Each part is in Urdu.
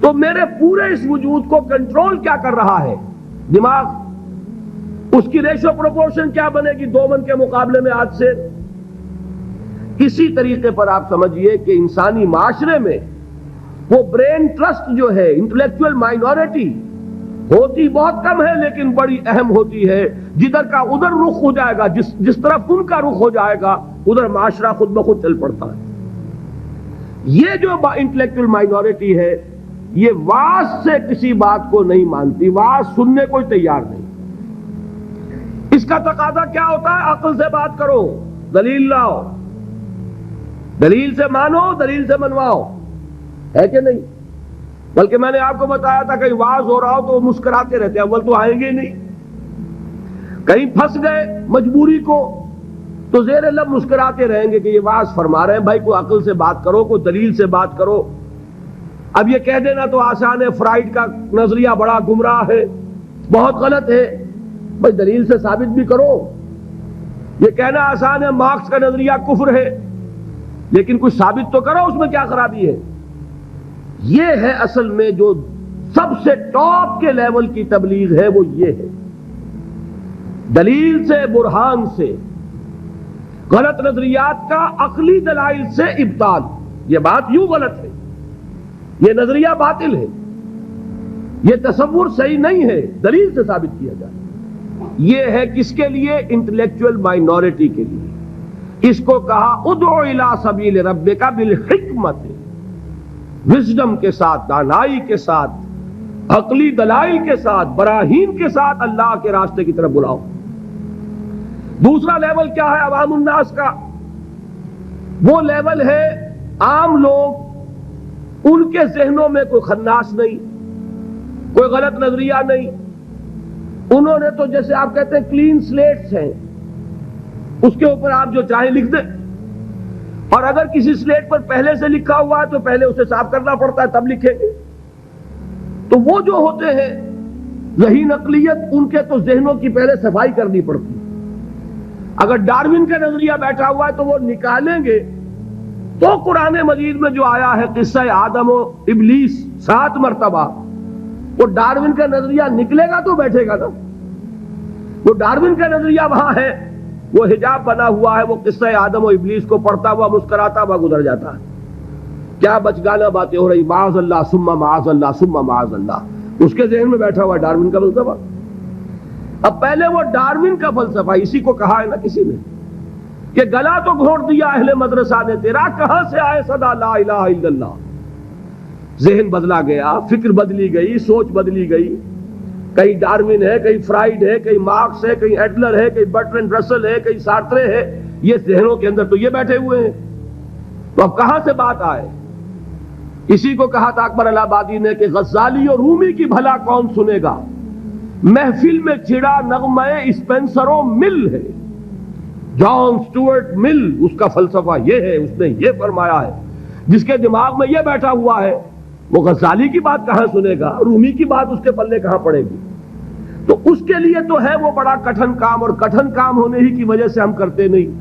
تو میرے پورے اس وجود کو کنٹرول کیا کر رہا ہے؟ دماغ. اس کی ریشو پروپورشن کیا بنے گی 2 کے مقابلے میں آج سے؟ اسی طریقے پر آپ سمجھیے کہ انسانی معاشرے میں وہ برین ٹرسٹ جو ہے، انٹلیکچوئل مائنورٹی ہوتی بہت کم ہے لیکن بڑی اہم ہوتی ہے. جدھر کا ادھر رخ ہو جائے گا، جس طرف ان کا رخ ہو جائے گا ادھر معاشرہ خود بخود چل پڑتا ہے. یہ جو انٹلیکچوئل مائنورٹی ہے یہ واعظ سے کسی بات کو نہیں مانتی، واعظ سننے کو تیار نہیں. اس کا تقاضا کیا ہوتا ہے؟ عقل سے بات کرو، دلیل لاؤ، دلیل سے مانو، دلیل سے منواؤ، ہے کہ نہیں؟ بلکہ میں نے آپ کو بتایا تھا کہیں واعظ ہو رہا ہو تو وہ مسکراتے رہتے ہیں، اول تو آئیں گے ہی نہیں. کہیں پھنس گئے مجبوری کو تو زیر لب مسکراتے رہیں گے کہ یہ واعظ فرما رہے ہیں. بھائی کوئی عقل سے بات کرو، کوئی دلیل سے بات کرو. اب یہ کہہ دینا تو آسان ہے فرائیڈ کا نظریہ بڑا گمراہ ہے، بہت غلط ہے. بھائی دلیل سے ثابت بھی کرو. یہ کہنا آسان ہے مارکس کا نظریہ کفر ہے، لیکن کچھ ثابت تو کرو اس میں کیا خرابی ہے. یہ ہے اصل میں جو سب سے ٹاپ کے لیول کی تبلیغ ہے، وہ یہ ہے دلیل سے، برہان سے، غلط نظریات کا عقلی دلائل سے ابطال. یہ بات یوں غلط ہے، یہ نظریہ باطل ہے، یہ تصور صحیح نہیں ہے، دلیل سے ثابت کیا جائے. یہ ہے کس کے لیے؟ انٹلیکچوئل مائنورٹی کے لیے. اس کو کہا ادعو الی سبیل ربک بالحکمت، وزڈم کے ساتھ، دانائی کے ساتھ، عقلی دلائل کے ساتھ، براہین کے ساتھ اللہ کے راستے کی طرف بلاؤ. دوسرا لیول کیا ہے عوام الناس کا؟ وہ لیول ہے عام لوگ، ان کے ذہنوں میں کوئی خناس نہیں، کوئی غلط نظریہ نہیں. انہوں نے تو جیسے آپ کہتے ہیں کلین سلیٹس ہیں، اس کے اوپر آپ جو چاہیں لکھ دیں. اور اگر کسی سلیٹ پر پہلے سے لکھا ہوا ہے تو پہلے اسے صاف کرنا پڑتا ہے تب لکھیں گے. تو وہ جو ہوتے ہیں ذہین اقلیت، ان کے تو ذہنوں کی پہلے صفائی کرنی پڑتی ہے. اگر ڈارون کا نظریہ بیٹھا ہوا ہے تو وہ نکالیں گے تو قرآن مجید میں جو آیا ہے قصہ آدم و ابلیس 7 مرتبہ، وہ ڈارون کا نظریہ نکلے گا تو بیٹھے گا نا. وہ ڈارون کا نظریہ وہاں ہے، وہ حجاب بنا ہوا ہے، وہ قصہ آدم و ابلیس کو پڑھتا ہوا مسکراتا ہوا گزر جاتا ہے. کیا بچگانہ باتیں ہو رہی، معاذ اللہ ثم معاذ اللہ ثم معاذ اللہ. اس کے ذہن میں بیٹھا ہوا ڈارون کا فلسفہ. اب پہلے وہ ڈارون کا فلسفہ، اسی کو کہا ہے نا کسی نے کہ گلا تو گھونٹ دیا اہل مدرسہ نے تیرا، کہاں سے آئے صدا لا الہ الا اللہ. ذہن بدلا گیا، فکر بدلی گئی، سوچ بدلی گئی. کہیں ڈارون ہے، کہیں فرائیڈ ہے، کہیں مارکس ہے، کہیں ایڈلر ہے، کہیں برٹرینڈ رسل ہے، کہیں سارترے ہے. یہ ذہنوں کے اندر تو یہ بیٹھے ہوئے ہیں. تو اب کہاں سے بات آئے؟ اسی کو کہا تھا اکبر الہ آبادی نے کہ غزالی اور رومی کی بھلا کون سنے گا، محفل میں چھڑا نغمہ اسپینسر و مل ہے. جان سٹورٹ مل، اس کا فلسفہ یہ ہے، اس نے یہ فرمایا ہے. جس کے دماغ میں یہ بیٹھا ہوا ہے وہ غزالی کی بات کہاں سنے گا، رومی کی بات اس کے پلے کہاں پڑے گی. تو اس کے لیے تو ہے وہ بڑا کٹھن کام، اور کٹھن کام ہونے ہی کی وجہ سے ہم کرتے نہیں.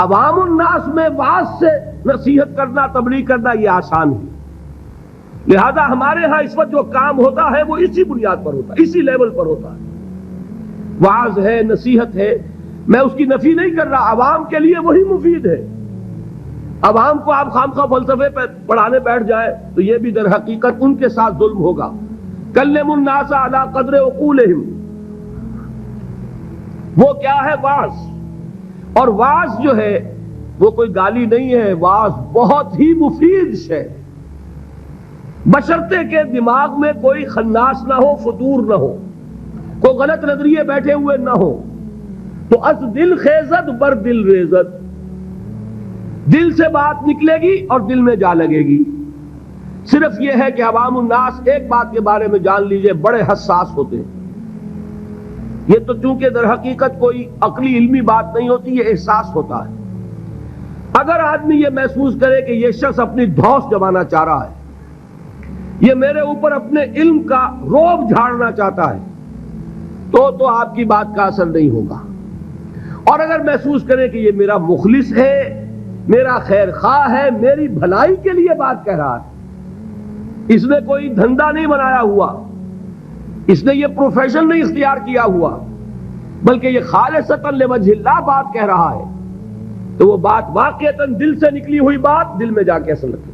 عوام الناس میں واعظ سے نصیحت کرنا، تبلیغ کرنا یہ آسان ہے. لہذا ہمارے ہاں اس وقت جو کام ہوتا ہے وہ اسی بنیاد پر ہوتا ہے، اسی لیول پر ہوتا ہے. واعظ ہے، نصیحت ہے، میں اس کی نفی نہیں کر رہا، عوام کے لیے وہی مفید ہے. عوام کو آپ خامخواہ فلسفے پہ پڑھانے بیٹھ جائے تو یہ بھی در حقیقت ان کے ساتھ ظلم ہوگا. کلم الناس علی قدر عقولہم، وہ کیا ہے؟ واعظ. اور واعظ جو ہے وہ کوئی گالی نہیں ہے، واعظ بہت ہی مفید شے، بشرطے کہ دماغ میں کوئی خناس نہ ہو، فطور نہ ہو، کوئی غلط نظریے بیٹھے ہوئے نہ ہو. تو از دل خیزت بر دل ریزت، دل سے بات نکلے گی اور دل میں جا لگے گی. صرف یہ ہے کہ عوام الناس ایک بات کے بارے میں جان لیجئے، بڑے حساس ہوتے ہیں. یہ تو چونکہ در حقیقت کوئی عقلی علمی بات نہیں ہوتی، یہ احساس ہوتا ہے. اگر آدمی یہ محسوس کرے کہ یہ شخص اپنی دھوس جمانا چاہ رہا ہے، یہ میرے اوپر اپنے علم کا روب جھاڑنا چاہتا ہے، تو آپ کی بات کا اثر نہیں ہوگا. اور اگر محسوس کرے کہ یہ میرا مخلص ہے، میرا خیر خواہ ہے، میری بھلائی کے لیے بات کہہ رہا ہے، اس نے کوئی دھندا نہیں بنایا ہوا، اس نے یہ پروفیشن نہیں اختیار کیا ہوا، بلکہ یہ خالصتاً لوجہ اللہ بات کہہ رہا ہے، تو وہ بات واقعتاً دل سے نکلی ہوئی بات دل میں جا کے اثر لگتی ہے۔